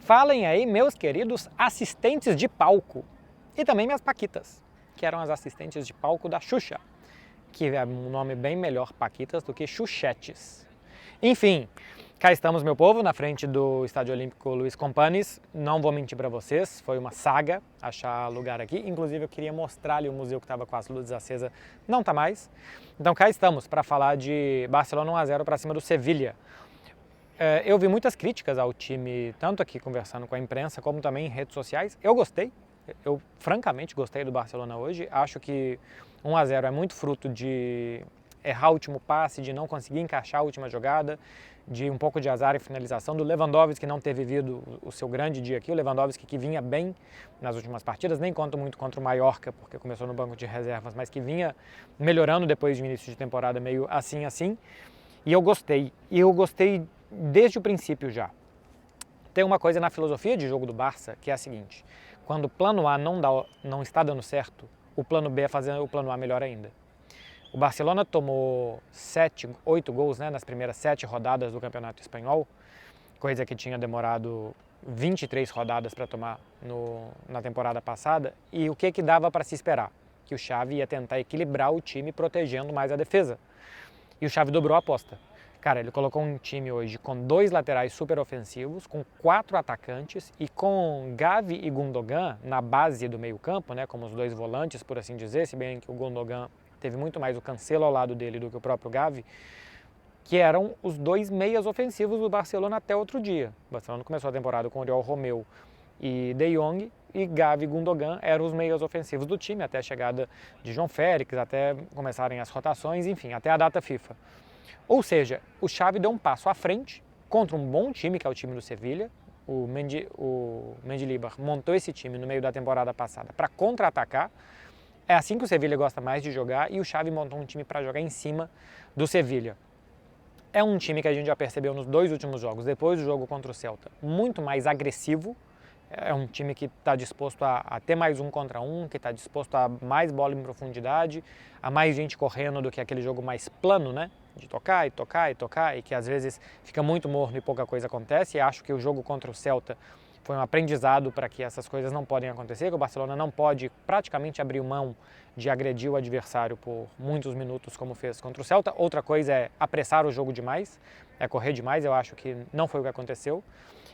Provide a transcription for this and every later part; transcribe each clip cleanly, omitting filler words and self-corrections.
Falem aí, meus queridos assistentes de palco. E também minhas paquitas, que eram as assistentes de palco da Xuxa. Que é um nome bem melhor, paquitas, do que chuchetes. Enfim, cá estamos, meu povo, na frente do Estádio Olímpico Luiz Companys. Não vou mentir para vocês, foi uma saga achar lugar aqui. Inclusive, eu queria mostrar-lhe o museu que estava com as luzes acesas. Não está mais. Então, cá estamos para falar de Barcelona 1-0 para cima do Sevilha. Eu vi muitas críticas ao time, tanto aqui conversando com a imprensa, como também em redes sociais. Eu gostei, eu francamente gostei do Barcelona hoje. Acho que 1-0 é muito fruto de errar o último passe, de não conseguir encaixar a última jogada, de um pouco de azar e finalização, do Lewandowski que não ter vivido o seu grande dia aqui, o Lewandowski que vinha bem nas últimas partidas, nem conto muito contra o Mallorca, porque começou no banco de reservas, mas que vinha melhorando depois de um início de temporada meio assim, e eu gostei desde o princípio já. Tem uma coisa na filosofia de jogo do Barça que é a seguinte: quando o plano A não está dando certo, o plano B é fazer o plano A melhor ainda. O Barcelona tomou 8 gols, né, nas primeiras 7 rodadas do Campeonato Espanhol, coisa que tinha demorado 23 rodadas para tomar na temporada passada, e o que dava para se esperar? Que o Xavi ia tentar equilibrar o time protegendo mais a defesa. E o Xavi dobrou a aposta. Cara, ele colocou um time hoje com 2 laterais super ofensivos, com 4 atacantes e com Gavi e Gundogan na base do meio campo, né, como os 2 volantes, por assim dizer, se bem que o Gundogan teve muito mais o Cancelo ao lado dele do que o próprio Gavi, que eram os 2 meias ofensivos do Barcelona até outro dia. O Barcelona começou a temporada com Oriol Romeu e De Jong, e Gavi e Gundogan eram os meias ofensivos do time, até a chegada de João Félix, até começarem as rotações, enfim, até a data FIFA. Ou seja, o Xavi deu um passo à frente contra um bom time, que é o time do Sevilha. O Mendilibar montou esse time no meio da temporada passada para contra-atacar. É assim que o Sevilha gosta mais de jogar, e o Xavi montou um time para jogar em cima do Sevilha. É um time que a gente já percebeu nos 2 últimos jogos, depois do jogo contra o Celta, muito mais agressivo. É um time que está disposto a ter mais 1 contra 1, que está disposto a mais bola em profundidade, a mais gente correndo do que aquele jogo mais plano, né? De tocar e tocar e tocar, e que às vezes fica muito morno e pouca coisa acontece. E acho que o jogo contra o Celta foi um aprendizado para que essas coisas não podem acontecer, que o Barcelona não pode praticamente abrir mão de agredir o adversário por muitos minutos, como fez contra o Celta. Outra coisa é apressar o jogo demais, é correr demais. Eu acho que não foi o que aconteceu.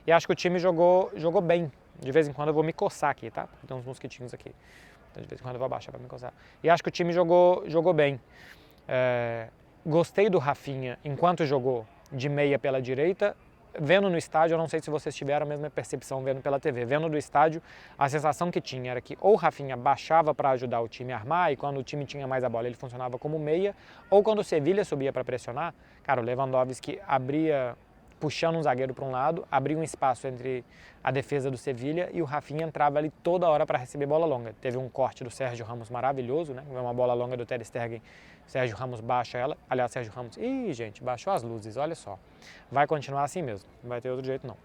E acho que o time jogou bem. De vez em quando eu vou me coçar aqui, tá? Porque tem uns mosquitinhos aqui. Então de vez em quando eu vou abaixar para me coçar. E acho que o time jogou bem. Gostei do Rafinha enquanto jogou de meia pela direita. Vendo no estádio, eu não sei se vocês tiveram a mesma percepção vendo pela TV. Vendo do estádio, a sensação que tinha era que ou o Rafinha baixava para ajudar o time a armar, e quando o time tinha mais a bola ele funcionava como meia, ou quando o Sevilha subia para pressionar, cara, o Lewandowski abria puxando um zagueiro para um lado, abria um espaço entre a defesa do Sevilha, e o Rafinha entrava ali toda hora para receber bola longa. Teve um corte do Sérgio Ramos maravilhoso, né? Uma bola longa do Ter Stegen, Sérgio Ramos baixa ela. Aliás, Sérgio Ramos, gente, baixou as luzes, olha só. Vai continuar assim mesmo, não vai ter outro jeito não.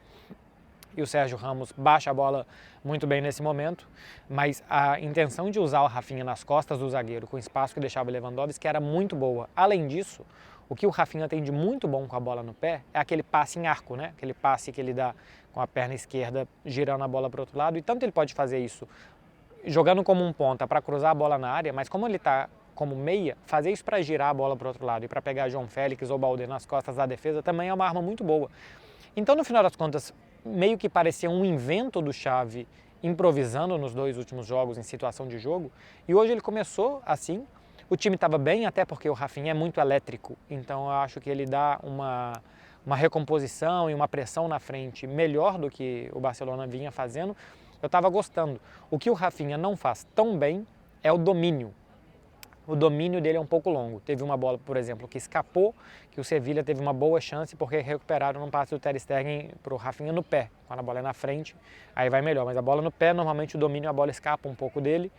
E o Sérgio Ramos baixa a bola muito bem nesse momento, mas a intenção de usar o Rafinha nas costas do zagueiro, com o espaço que deixava o Lewandowski, era muito boa. Além disso, o que o Rafinha tem de muito bom com a bola no pé é aquele passe em arco, né? Aquele passe que ele dá com a perna esquerda, girando a bola para o outro lado. E tanto ele pode fazer isso jogando como um ponta para cruzar a bola na área, mas como ele está como meia, fazer isso para girar a bola para o outro lado e para pegar João Félix ou Balde nas costas da defesa também é uma arma muito boa. Então, no final das contas, meio que parecia um invento do Xavi improvisando nos 2 últimos jogos em situação de jogo, e hoje ele começou assim. O time estava bem, até porque o Rafinha é muito elétrico, então eu acho que ele dá uma recomposição e uma pressão na frente melhor do que o Barcelona vinha fazendo. Eu estava gostando. O que o Rafinha não faz tão bem é o domínio. O domínio dele é um pouco longo. Teve uma bola, por exemplo, que escapou, que o Sevilha teve uma boa chance porque recuperaram num passe do Ter Stegen para o Rafinha no pé. Quando a bola é na frente, aí vai melhor. Mas a bola no pé, normalmente o domínio, a bola escapa um pouco dele.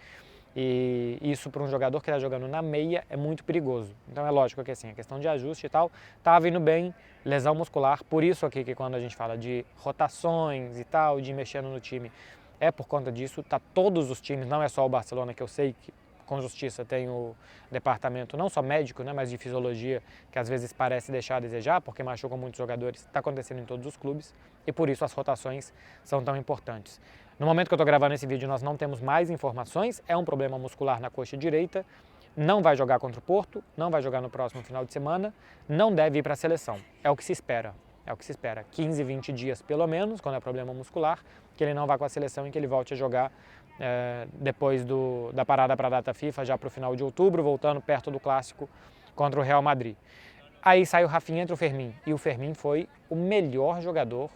E isso para um jogador que está jogando na meia é muito perigoso. Então é lógico que assim, a questão de ajuste e tal, estava indo bem, lesão muscular. Por isso aqui que quando a gente fala de rotações e tal, de ir mexendo no time, é por conta disso. Tá todos os times, não é só o Barcelona, que eu sei que com justiça, tem o departamento não só médico, né, mas de fisiologia, que às vezes parece deixar a desejar, porque machucam muitos jogadores, está acontecendo em todos os clubes, e por isso as rotações são tão importantes. No momento que eu estou gravando esse vídeo, nós não temos mais informações, é um problema muscular na coxa direita, não vai jogar contra o Porto, não vai jogar no próximo final de semana, não deve ir para a seleção, é o que se espera. É o que se espera, 15, 20 dias pelo menos, quando é problema muscular, que ele não vá com a seleção e que ele volte a jogar depois da parada para a data FIFA, já para o final de outubro, voltando perto do clássico contra o Real Madrid. Aí sai o Rafinha entre o Fermin, e o Fermin foi o melhor jogador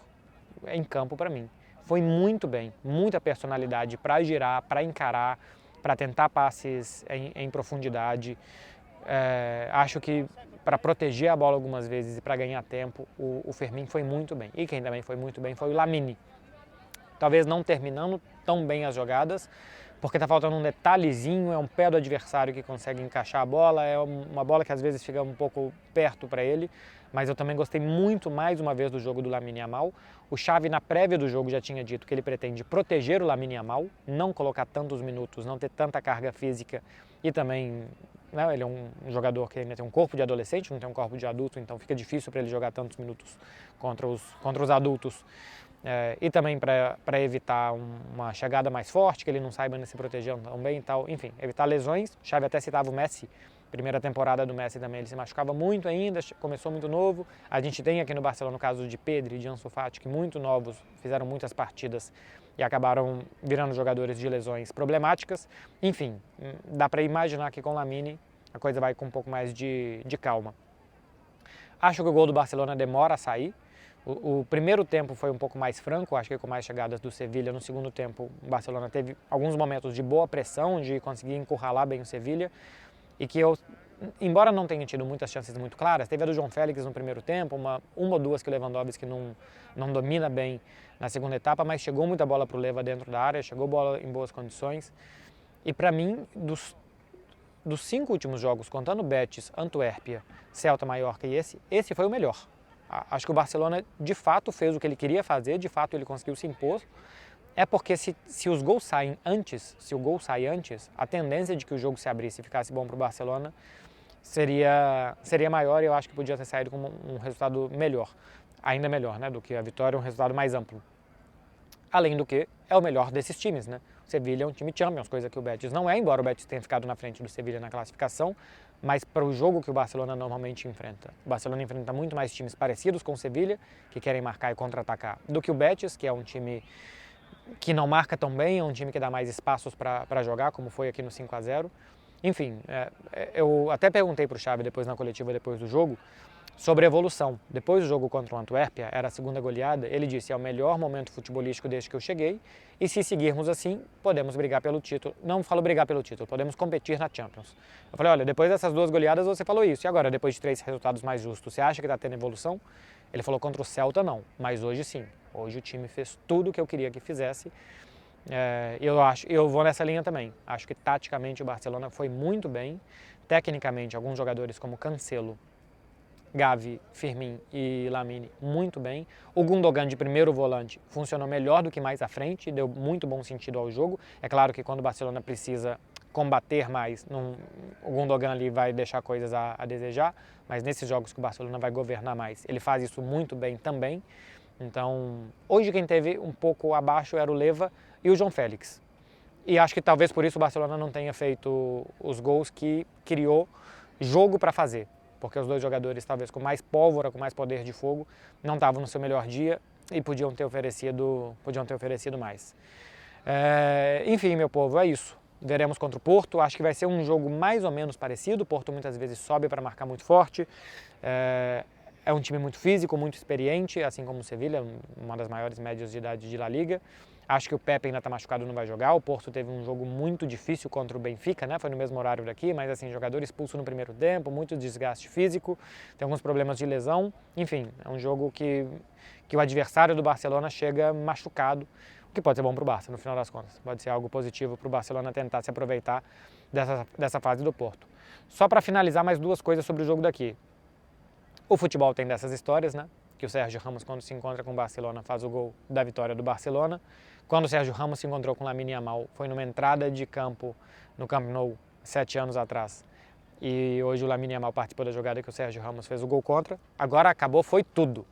em campo para mim. Foi muito bem, muita personalidade para girar, para encarar, para tentar passes em profundidade. Acho que para proteger a bola algumas vezes e para ganhar tempo, o Fermin foi muito bem. E quem também foi muito bem foi o Lamine. Talvez não terminando tão bem as jogadas, porque está faltando um detalhezinho, é um pé do adversário que consegue encaixar a bola, é uma bola que às vezes fica um pouco perto para ele, mas eu também gostei muito mais uma vez do jogo do Lamine Yamal. O Xavi na prévia do jogo já tinha dito que ele pretende proteger o Lamine Yamal, não colocar tantos minutos, não ter tanta carga física e também, né, ele é um jogador que ainda tem um corpo de adolescente, não tem um corpo de adulto, então fica difícil para ele jogar tantos minutos contra os adultos. E também para evitar uma chegada mais forte, que ele não saiba se proteger tão bem e tal, enfim, evitar lesões. O Xavi até citava o Messi, primeira temporada do Messi também, ele se machucava muito ainda, começou muito novo. A gente tem aqui no Barcelona o caso de Pedri e de Ansu Fati, que muito novos, fizeram muitas partidas e acabaram virando jogadores de lesões problemáticas. Enfim, dá para imaginar que com o Lamine a coisa vai com um pouco mais de calma. Acho que o gol do Barcelona demora a sair. O primeiro tempo foi um pouco mais franco, acho que com mais chegadas do Sevilla. No segundo tempo, o Barcelona teve alguns momentos de boa pressão, de conseguir encurralar bem o Sevilla. E que eu, embora não tenha tido muitas chances muito claras, teve a do João Félix no primeiro tempo, uma ou duas que o Lewandowski não domina bem na segunda etapa, mas chegou muita bola para o Leva dentro da área, chegou bola em boas condições. E para mim, dos 5 últimos jogos, contando Betis, Antuérpia, Celta, Mallorca e esse foi o melhor. Acho que o Barcelona de fato fez o que ele queria fazer, de fato ele conseguiu se impor. É porque se os gols saem antes, se o gol sai antes, a tendência de que o jogo se abrisse e ficasse bom para o Barcelona seria maior e eu acho que podia ter saído com um resultado melhor, ainda melhor, né, do que a vitória, um resultado mais amplo. Além do que é o melhor desses times, né? O Sevilla é um time Champions, coisa que o Betis não é, embora o Betis tenha ficado na frente do Sevilla na classificação, mas para o jogo que o Barcelona normalmente enfrenta. O Barcelona enfrenta muito mais times parecidos com o Sevilla, que querem marcar e contra-atacar, do que o Betis, que é um time que não marca tão bem, é um time que dá mais espaços para jogar, como foi aqui no 5-0. Enfim, eu até perguntei para o Xavi depois na coletiva, depois do jogo, sobre a evolução. Depois do jogo contra o Antuérpia, era a segunda goleada, ele disse, é o melhor momento futebolístico desde que eu cheguei, e se seguirmos assim, podemos brigar pelo título. Não falo brigar pelo título, podemos competir na Champions. Eu falei, olha, depois dessas 2 goleadas você falou isso, e agora, depois de 3 resultados mais justos, você acha que está tendo evolução? Ele falou, contra o Celta não, mas hoje sim. Hoje o time fez tudo o que eu queria que fizesse. Eu vou nessa linha também. Acho que taticamente o Barcelona foi muito bem. Tecnicamente, alguns jogadores como Cancelo, Gavi, Firmin e Lamine muito bem. O Gundogan de primeiro volante funcionou melhor do que mais à frente, deu muito bom sentido ao jogo. É claro que quando o Barcelona precisa combater mais, o Gundogan ali vai deixar coisas a desejar, mas nesses jogos que o Barcelona vai governar mais, ele faz isso muito bem também. Então, hoje quem teve um pouco abaixo era o Leva e o João Félix. E acho que talvez por isso o Barcelona não tenha feito os gols que criou jogo para fazer. Porque os 2 jogadores, talvez com mais pólvora, com mais poder de fogo, não estavam no seu melhor dia e podiam ter oferecido mais. Enfim, meu povo, é isso. Veremos contra o Porto. Acho que vai ser um jogo mais ou menos parecido. O Porto muitas vezes sobe para marcar muito forte. É um time muito físico, muito experiente, assim como o Sevilla, uma das maiores médias de idade de La Liga. Acho que o Pepe ainda está machucado e não vai jogar. O Porto teve um jogo muito difícil contra o Benfica, né? Foi no mesmo horário daqui, mas assim, jogador expulso no primeiro tempo, muito desgaste físico, tem alguns problemas de lesão. Enfim, é um jogo que o adversário do Barcelona chega machucado, o que pode ser bom para o Barça, no final das contas. Pode ser algo positivo para o Barcelona tentar se aproveitar dessa fase do Porto. Só para finalizar, mais 2 coisas sobre o jogo daqui. O futebol tem dessas histórias, né? Que o Sérgio Ramos, quando se encontra com o Barcelona, faz o gol da vitória do Barcelona. Quando o Sérgio Ramos se encontrou com o Lamine Yamal, foi numa entrada de campo no Camp Nou, 7 anos atrás. E hoje o Lamine Yamal participou da jogada que o Sérgio Ramos fez o gol contra. Agora acabou, foi tudo.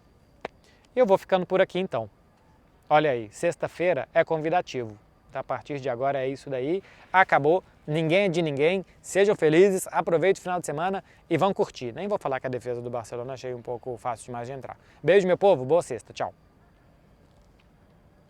E eu vou ficando por aqui então. Olha aí, sexta-feira é convidativo. A partir de agora é isso daí. Acabou, ninguém é de ninguém. Sejam felizes, aproveitem o final de semana e vão curtir. Nem vou falar que a defesa do Barcelona achei um pouco fácil demais de entrar. Beijo, meu povo, boa sexta, tchau.